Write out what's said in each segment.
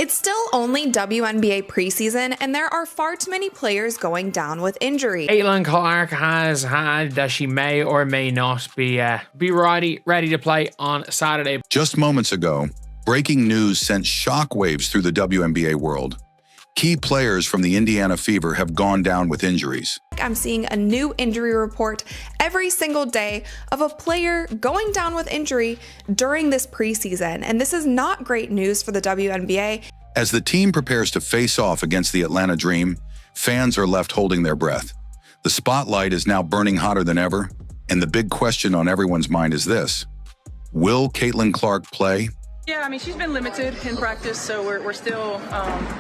It's still only WNBA preseason, and there are far too many players going down with injury. Caitlin Clark has had that she may or may not be ready to play on Saturday. Just moments ago, breaking news sent shockwaves through the WNBA world. Key players from the Indiana Fever have gone down with injuries. I'm seeing a new injury report every single day of a player going down with injury during this preseason, and this is not great news for the WNBA. As the team prepares to face off against the Atlanta Dream, fans are left holding their breath. The spotlight is now burning hotter than ever, and the big question on everyone's mind is this: will Caitlin Clark play? Yeah, I mean, she's been limited in practice, so we're still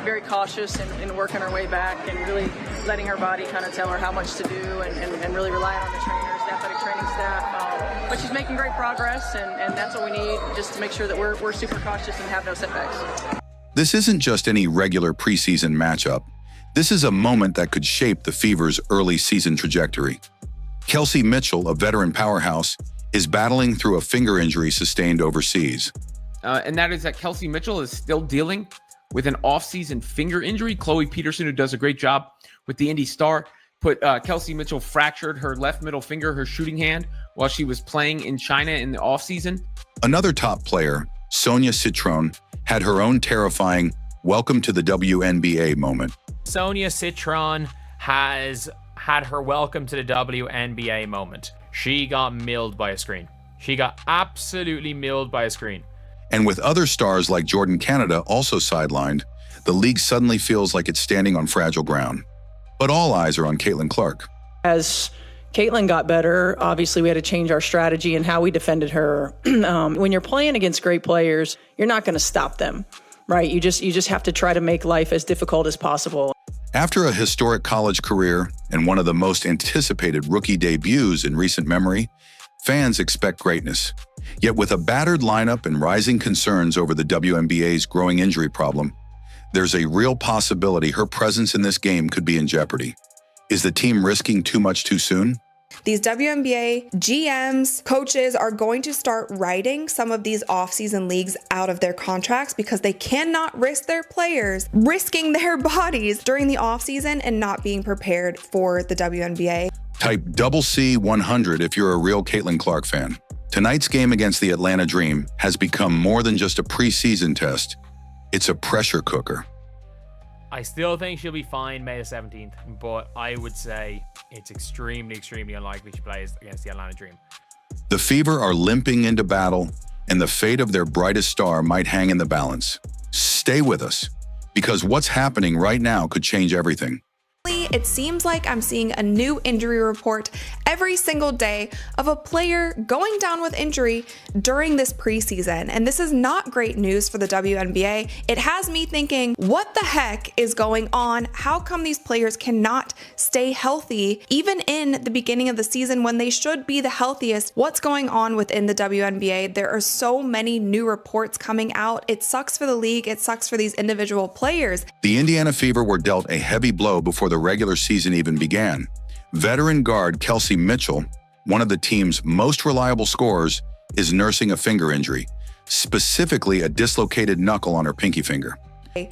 very cautious in working our way back and really letting her body kind of tell her how much to do and really relying on the trainers, the athletic training staff. But she's making great progress, and that's what we need just to make sure that we're super cautious and have no setbacks. This isn't just any regular preseason matchup. This is a moment that could shape the Fever's early season trajectory. Kelsey Mitchell, a veteran powerhouse, is battling through a finger injury sustained overseas. And that is that Kelsey Mitchell is still dealing with an off-season finger injury. Chloe Peterson, who does a great job with the Indy Star, Kelsey Mitchell fractured her left middle finger, her shooting hand, while she was playing in China in the off-season. Another top player, Sonia Citron, had her own terrifying welcome to the WNBA moment. Sonia Citron has had her welcome to the WNBA moment. She got milled by a screen. She got absolutely milled by a screen. And with other stars like Jordan Canada also sidelined, the league suddenly feels like it's standing on fragile ground. But all eyes are on Caitlin Clark. As Caitlin got better, obviously we had to change our strategy and how we defended her. When you're playing against great players, you're not going to stop them, right? You just have to try to make life as difficult as possible. After a historic college career and one of the most anticipated rookie debuts in recent memory, fans expect greatness. Yet with a battered lineup and rising concerns over the WNBA's growing injury problem, there's a real possibility her presence in this game could be in jeopardy. Is the team risking too much too soon? These WNBA GMs, coaches are going to start writing some of these off-season leagues out of their contracts because they cannot risk their players risking their bodies during the off-season and not being prepared for the WNBA. Type CC100 if you're a real Caitlin Clark fan. Tonight's game against the Atlanta Dream has become more than just a preseason test. It's a pressure cooker. I still think she'll be fine May the 17th, but I would say it's extremely, extremely unlikely she plays against the Atlanta Dream. The Fever are limping into battle, and the fate of their brightest star might hang in the balance. Stay with us, because what's happening right now could change everything. It seems like I'm seeing a new injury report every single day of a player going down with injury during this preseason, and this is not great news for the WNBA. It has me thinking, what the heck is going on? How come these players cannot stay healthy even in the beginning of the season when they should be the healthiest? What's going on within the WNBA? There are so many new reports coming out. It sucks for the league. It sucks for these individual players. The Indiana Fever were dealt a heavy blow before the regular season even began. Veteran guard Kelsey Mitchell, one of the team's most reliable scorers, is nursing a finger injury, specifically a dislocated knuckle on her pinky finger.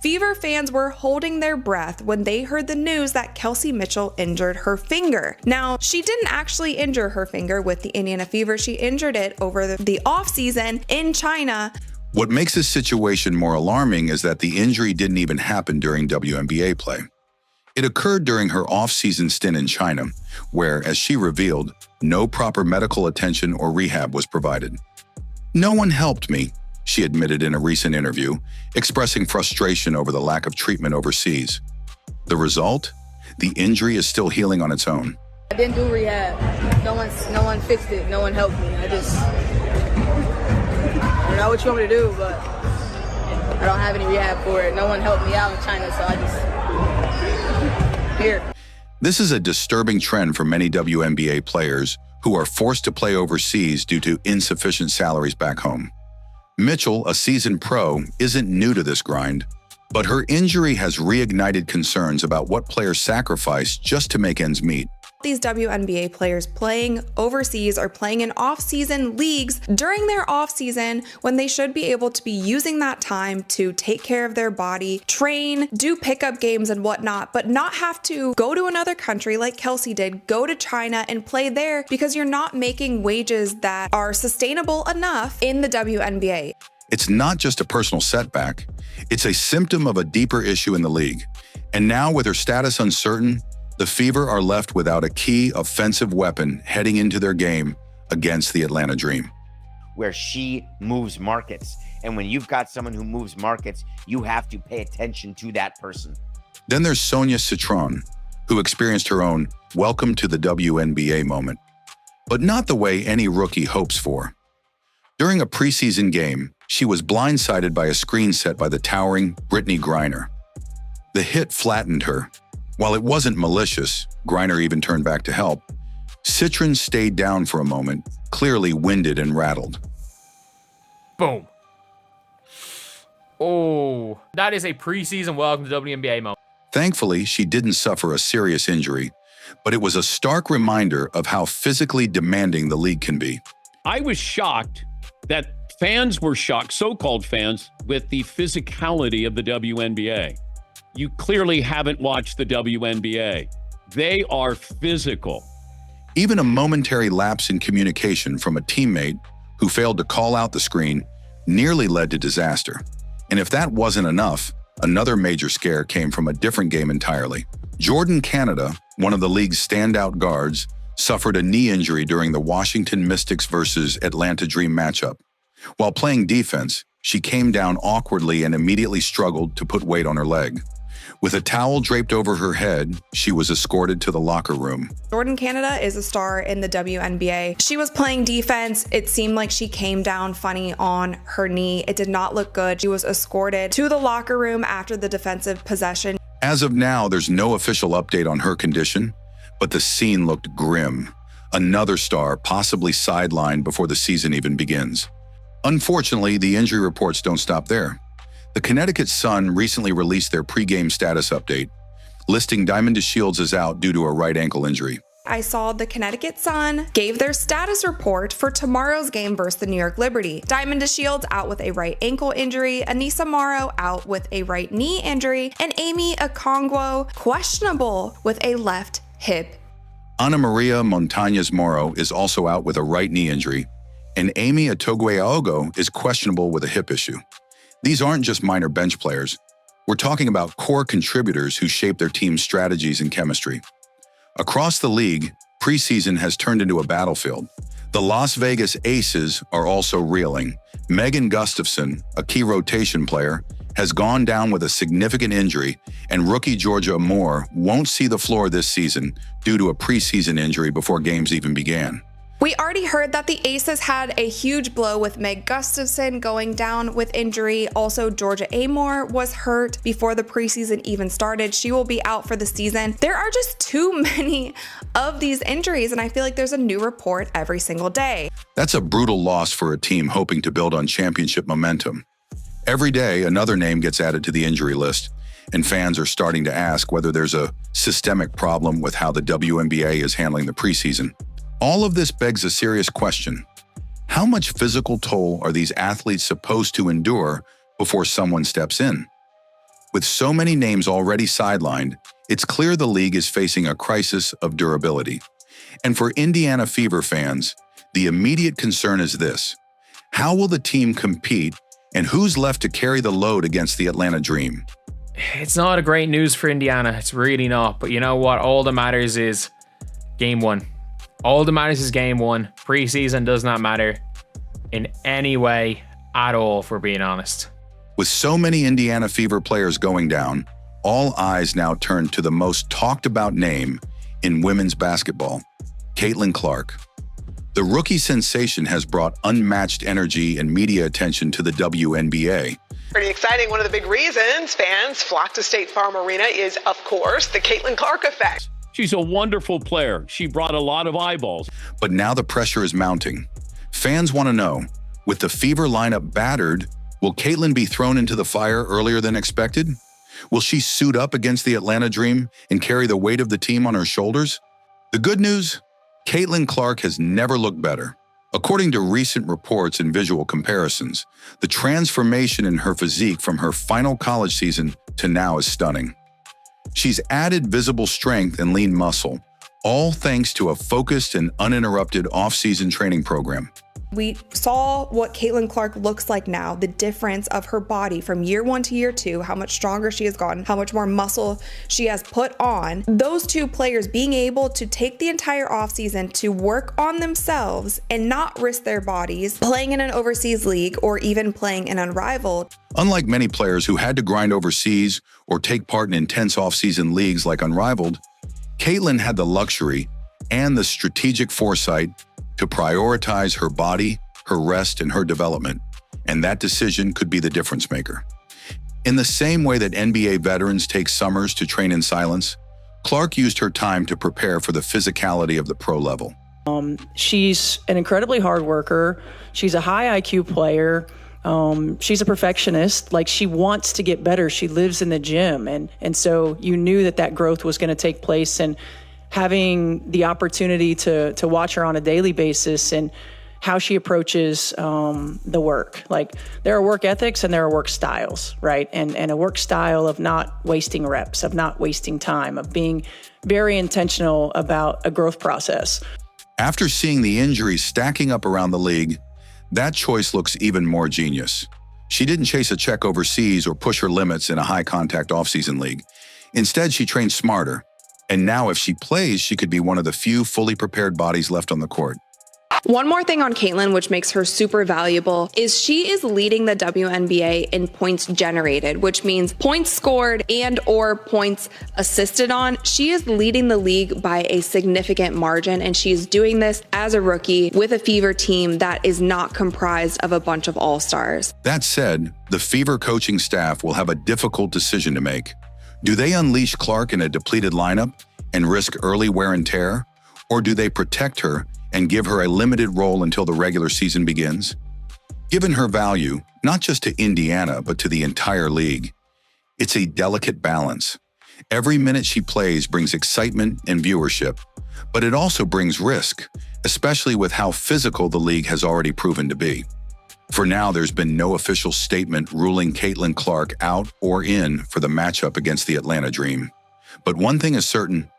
Fever fans were holding their breath when they heard the news that Kelsey Mitchell injured her finger. Now, she didn't actually injure her finger with the Indiana Fever. She injured it over the offseason in China. What makes this situation more alarming is that the injury didn't even happen during WNBA play. It occurred during her off-season stint in China, where, as she revealed, no proper medical attention or rehab was provided. "No one helped me," she admitted in a recent interview, expressing frustration over the lack of treatment overseas. The result? The injury is still healing on its own. I didn't do rehab. No one fixed it. No one helped me. I don't know what you want me to do, but I don't have any rehab for it. No one helped me out in China, so I just here. This is a disturbing trend for many WNBA players who are forced to play overseas due to insufficient salaries back home. Mitchell, a seasoned pro, isn't new to this grind, but her injury has reignited concerns about what players sacrifice just to make ends meet. These WNBA players playing overseas or playing in off-season leagues during their off-season when they should be able to be using that time to take care of their body, train, do pickup games and whatnot, but not have to go to another country like Kelsey did, go to China and play there because you're not making wages that are sustainable enough in the WNBA. It's not just a personal setback, it's a symptom of a deeper issue in the league. And now with her status uncertain, the Fever are left without a key offensive weapon heading into their game against the Atlanta Dream. Where she moves markets. And when you've got someone who moves markets, you have to pay attention to that person. Then there's Sonia Citron, who experienced her own welcome to the WNBA moment, but not the way any rookie hopes for. During a preseason game, she was blindsided by a screen set by the towering Brittany Griner. The hit flattened her. While it wasn't malicious, Griner even turned back to help. Citron stayed down for a moment, clearly winded and rattled. Boom. Oh, that is a preseason welcome to WNBA moment. Thankfully, she didn't suffer a serious injury, but it was a stark reminder of how physically demanding the league can be. I was shocked that fans were shocked, so-called fans, with the physicality of the WNBA. You clearly haven't watched the WNBA. They are physical. Even a momentary lapse in communication from a teammate who failed to call out the screen nearly led to disaster. And if that wasn't enough, another major scare came from a different game entirely. Jordan Canada, one of the league's standout guards, suffered a knee injury during the Washington Mystics versus Atlanta Dream matchup. While playing defense, she came down awkwardly and immediately struggled to put weight on her leg. With a towel draped over her head, she was escorted to the locker room. Jordan Canada is a star in the WNBA. She was playing defense. It seemed like she came down funny on her knee. It did not look good. She was escorted to the locker room after the defensive possession. As of now, there's no official update on her condition, but the scene looked grim. Another star possibly sidelined before the season even begins. Unfortunately, the injury reports don't stop there. The Connecticut Sun recently released their pregame status update, listing Diamond DeShields as out due to a right ankle injury. I saw the Connecticut Sun gave their status report for tomorrow's game versus the New York Liberty. Diamond DeShields out with a right ankle injury, Anissa Morrow out with a right knee injury, and Amy Okongwu questionable with a left hip. Ana Maria Montañez Moro is also out with a right knee injury, and Amy Atogwe-Aogo is questionable with a hip issue. These aren't just minor bench players. We're talking about core contributors who shape their team's strategies and chemistry. Across the league, preseason has turned into a battlefield. The Las Vegas Aces are also reeling. Megan Gustafson, a key rotation player, has gone down with a significant injury, and rookie Georgia Moore won't see the floor this season due to a preseason injury before games even began. We already heard that the Aces had a huge blow with Meg Gustafson going down with injury. Also, Georgia Moore was hurt before the preseason even started. She will be out for the season. There are just too many of these injuries, and I feel like there's a new report every single day. That's a brutal loss for a team hoping to build on championship momentum. Every day, another name gets added to the injury list, and fans are starting to ask whether there's a systemic problem with how the WNBA is handling the preseason. All of this begs a serious question. How much physical toll are these athletes supposed to endure before someone steps in? With so many names already sidelined, it's clear the league is facing a crisis of durability. And for Indiana Fever fans, the immediate concern is this: how will the team compete, and who's left to carry the load against the Atlanta Dream? It's not a great news for Indiana. It's really not. But you know what? All that matters is game one. All that matters is game one. Preseason does not matter in any way at all, if we're being honest. With so many Indiana Fever players going down, all eyes now turn to the most talked about name in women's basketball, Caitlin Clark. The rookie sensation has brought unmatched energy and media attention to the WNBA. Pretty exciting. One of the big reasons fans flock to State Farm Arena is, of course, the Caitlin Clark effect. She's a wonderful player. She brought a lot of eyeballs. But now the pressure is mounting. Fans want to know, with the Fever lineup battered, will Caitlin be thrown into the fire earlier than expected? Will she suit up against the Atlanta Dream and carry the weight of the team on her shoulders? The good news? Caitlin Clark has never looked better. According to recent reports and visual comparisons, the transformation in her physique from her final college season to now is stunning. She's added visible strength and lean muscle, all thanks to a focused and uninterrupted off-season training program. We saw what Caitlin Clark looks like now, the difference of her body from year 1 to year 2, how much stronger she has gotten, how much more muscle she has put on. Those two players being able to take the entire offseason to work on themselves and not risk their bodies playing in an overseas league or even playing in Unrivaled. Unlike many players who had to grind overseas or take part in intense off-season leagues like Unrivaled, Caitlin had the luxury and the strategic foresight to prioritize her body, her rest, and her development, and that decision could be the difference maker. In the same way that NBA veterans take summers to train in silence, Clark used her time to prepare for the physicality of the pro level. She's an incredibly hard worker. She's a high IQ player. She's a perfectionist. Like, she wants to get better. She lives in the gym. And so you knew that growth was going to take place, and having the opportunity to watch her on a daily basis and how she approaches the work. Like, there are work ethics and there are work styles, right? And a work style of not wasting reps, of not wasting time, of being very intentional about a growth process. After seeing the injuries stacking up around the league, that choice looks even more genius. She didn't chase a check overseas or push her limits in a high-contact off-season league. Instead, she trained smarter. And now if she plays, she could be one of the few fully prepared bodies left on the court. One more thing on Caitlin, which makes her super valuable, is she is leading the WNBA in points generated, which means points scored and or points assisted on. She is leading the league by a significant margin, and she's doing this as a rookie with a Fever team that is not comprised of a bunch of all-stars. That said, the Fever coaching staff will have a difficult decision to make. Do they unleash Clark in a depleted lineup and risk early wear and tear? Or do they protect her and give her a limited role until the regular season begins? Given her value, not just to Indiana, but to the entire league, it's a delicate balance. Every minute she plays brings excitement and viewership, but it also brings risk, especially with how physical the league has already proven to be. For now, there's been no official statement ruling Caitlin Clark out or in for the matchup against the Atlanta Dream. But one thing is certain,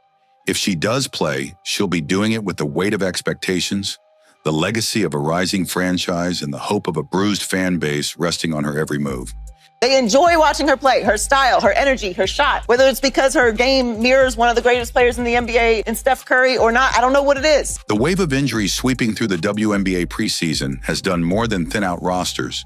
if she does play, she'll be doing it with the weight of expectations, the legacy of a rising franchise, and the hope of a bruised fan base resting on her every move. They enjoy watching her play, her style, her energy, her shot. Whether it's because her game mirrors one of the greatest players in the NBA in Steph Curry or not, I don't know what it is. The wave of injuries sweeping through the WNBA preseason has done more than thin out rosters.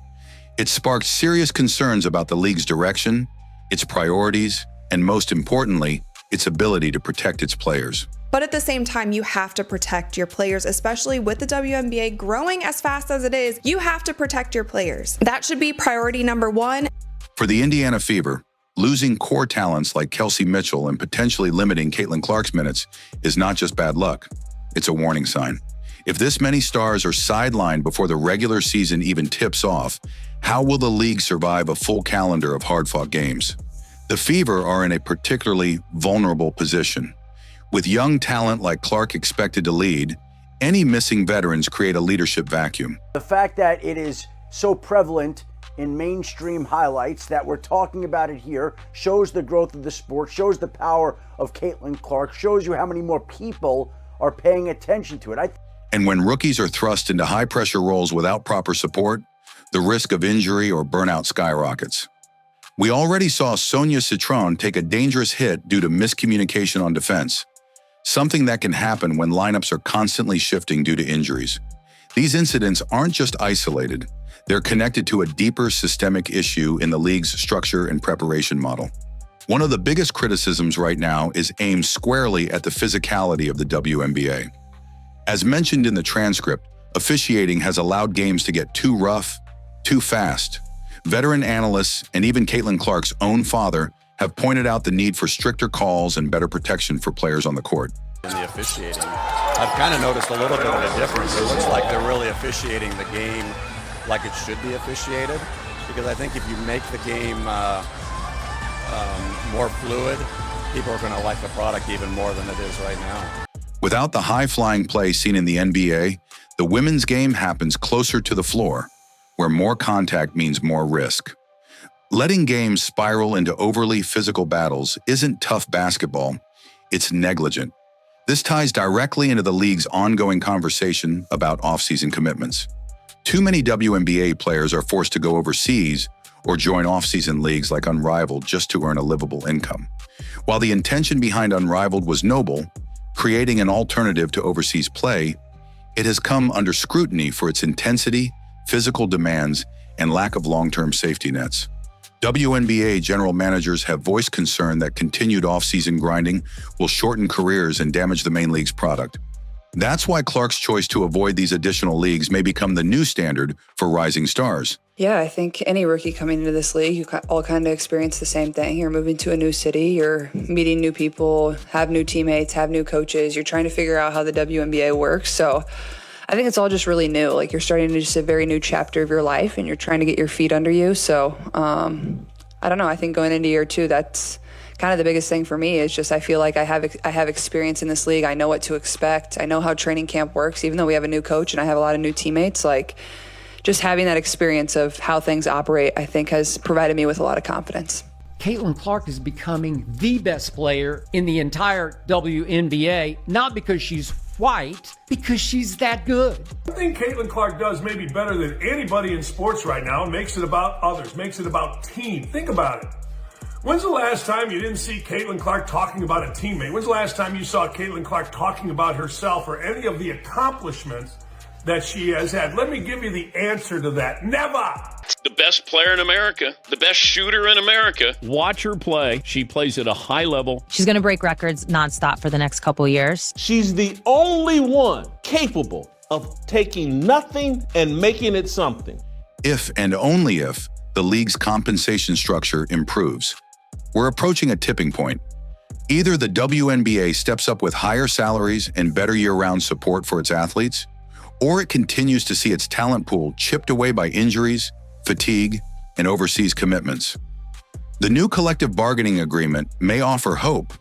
It sparked serious concerns about the league's direction, its priorities, and most importantly, its ability to protect its players. But at the same time, you have to protect your players, especially with the WNBA growing as fast as it is. You have to protect your players. That should be priority number one. For the Indiana Fever, losing core talents like Kelsey Mitchell and potentially limiting Caitlin Clark's minutes is not just bad luck, it's a warning sign. If this many stars are sidelined before the regular season even tips off, how will the league survive a full calendar of hard-fought games? The Fever are in a particularly vulnerable position. With young talent like Clark expected to lead, any missing veterans create a leadership vacuum. The fact that it is so prevalent in mainstream highlights that we're talking about it here shows the growth of the sport, shows the power of Caitlin Clark, shows you how many more people are paying attention to it. And when rookies are thrust into high-pressure roles without proper support, the risk of injury or burnout skyrockets. We already saw Sonia Citron take a dangerous hit due to miscommunication on defense, something that can happen when lineups are constantly shifting due to injuries. These incidents aren't just isolated. They're connected to a deeper systemic issue in the league's structure and preparation model. One of the biggest criticisms right now is aimed squarely at the physicality of the WNBA. As mentioned in the transcript, officiating has allowed games to get too rough, too fast. Veteran analysts and even Caitlin Clark's own father have pointed out the need for stricter calls and better protection for players on the court. In the officiating, I've kind of noticed a little bit of a difference. It looks like they're really officiating the game like it should be officiated, because I think if you make the game more fluid, people are going to like the product even more than it is right now. Without the high-flying play seen in the NBA, the women's game happens closer to the floor, where more contact means more risk. Letting games spiral into overly physical battles isn't tough basketball, it's negligent. This ties directly into the league's ongoing conversation about off-season commitments. Too many WNBA players are forced to go overseas or join off-season leagues like Unrivaled just to earn a livable income. While the intention behind Unrivaled was noble, creating an alternative to overseas play, it has come under scrutiny for its intensity, physical demands, and lack of long-term safety nets. WNBA general managers have voiced concern that continued off-season grinding will shorten careers and damage the main league's product. That's why Clark's choice to avoid these additional leagues may become the new standard for rising stars. Yeah, I think any rookie coming into this league, you all kind of experience the same thing. You're moving to a new city, you're meeting new people, have new teammates, have new coaches. You're trying to figure out how the WNBA works. So I think it's all just really new. Like, you're starting to just a very new chapter of your life and you're trying to get your feet under you. So I don't know. I think going into year 2, that's kind of the biggest thing for me is just I feel like I have experience in this league. I know what to expect. I know how training camp works, even though we have a new coach and I have a lot of new teammates. Like, just having that experience of how things operate, I think has provided me with a lot of confidence. Caitlin Clark is becoming the best player in the entire WNBA, not because she's white, because she's that good. I think Caitlin Clark does maybe better than anybody in sports right now, makes it about others, makes it about team. Think about it. When's the last time you didn't see Caitlin Clark talking about a teammate? When's the last time you saw Caitlin Clark talking about herself or any of the accomplishments that she has had? Let me give you the answer to that. Never! The best player in America, the best shooter in America. Watch her play. She plays at a high level. She's going to break records nonstop for the next couple years. She's the only one capable of taking nothing and making it something. If and only if the league's compensation structure improves. We're approaching a tipping point. Either the WNBA steps up with higher salaries and better year-round support for its athletes, or it continues to see its talent pool chipped away by injuries, fatigue, and overseas commitments. The new collective bargaining agreement may offer hope,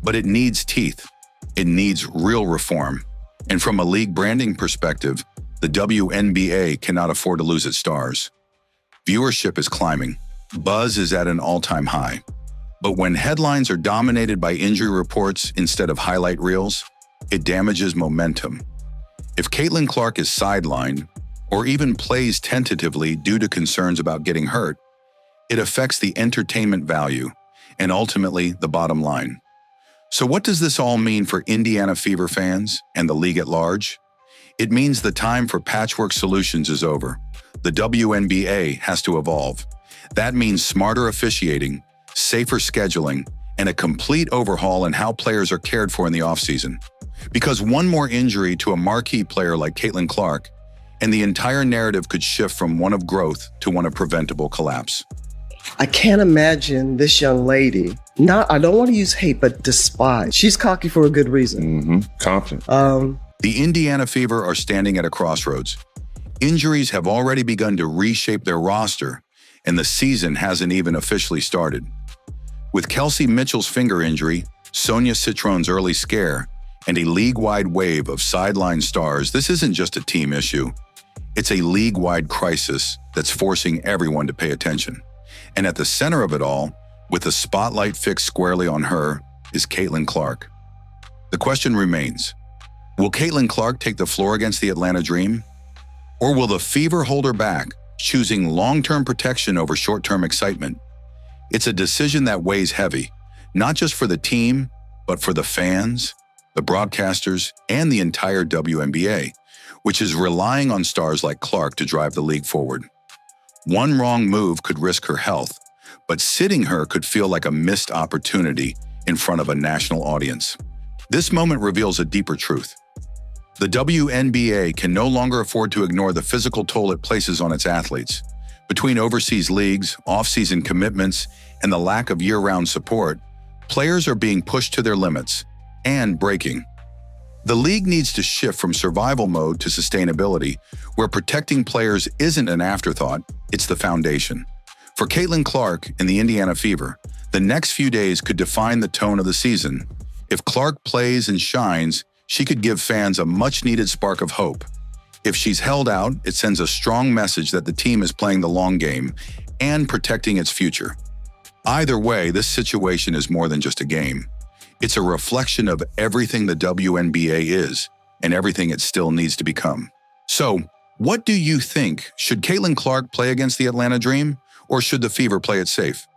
but it needs teeth. It needs real reform. And from a league branding perspective, the WNBA cannot afford to lose its stars. Viewership is climbing. Buzz is at an all-time high. But when headlines are dominated by injury reports instead of highlight reels, it damages momentum. If Caitlin Clark is sidelined, or even plays tentatively due to concerns about getting hurt, it affects the entertainment value and ultimately the bottom line. So what does this all mean for Indiana Fever fans and the league at large? It means the time for patchwork solutions is over. The WNBA has to evolve. That means smarter officiating, safer scheduling, and a complete overhaul in how players are cared for in the offseason. Because one more injury to a marquee player like Caitlin Clark, and the entire narrative could shift from one of growth to one of preventable collapse. I can't imagine this young lady, I don't want to use hate, but despise. She's cocky for a good reason. Confident. The Indiana Fever are standing at a crossroads. Injuries have already begun to reshape their roster, and the season hasn't even officially started. With Kelsey Mitchell's finger injury, Sonia Citrone's early scare, and a league-wide wave of sideline stars, this isn't just a team issue. It's a league-wide crisis that's forcing everyone to pay attention. And at the center of it all, with the spotlight fixed squarely on her, is Caitlin Clark. The question remains, will Caitlin Clark take the floor against the Atlanta Dream? Or will the Fever hold her back, choosing long-term protection over short-term excitement? It's a decision that weighs heavy, not just for the team, but for the fans, the broadcasters, and the entire WNBA, which is relying on stars like Clark to drive the league forward. One wrong move could risk her health, but sitting her could feel like a missed opportunity in front of a national audience. This moment reveals a deeper truth. The WNBA can no longer afford to ignore the physical toll it places on its athletes. Between overseas leagues, off-season commitments, and the lack of year-round support, players are being pushed to their limits and breaking. The league needs to shift from survival mode to sustainability, where protecting players isn't an afterthought, it's the foundation. For Caitlin Clark and the Indiana Fever, the next few days could define the tone of the season. If Clark plays and shines, she could give fans a much-needed spark of hope. If she's held out, it sends a strong message that the team is playing the long game and protecting its future. Either way, this situation is more than just a game. It's a reflection of everything the WNBA is and everything it still needs to become. So, what do you think? Should Caitlin Clark play against the Atlanta Dream, or should the Fever play it safe?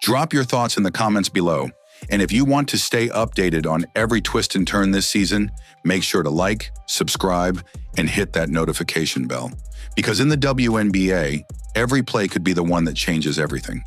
Drop your thoughts in the comments below. And if you want to stay updated on every twist and turn this season, make sure to like, subscribe, and hit that notification bell. Because in the WNBA, every play could be the one that changes everything.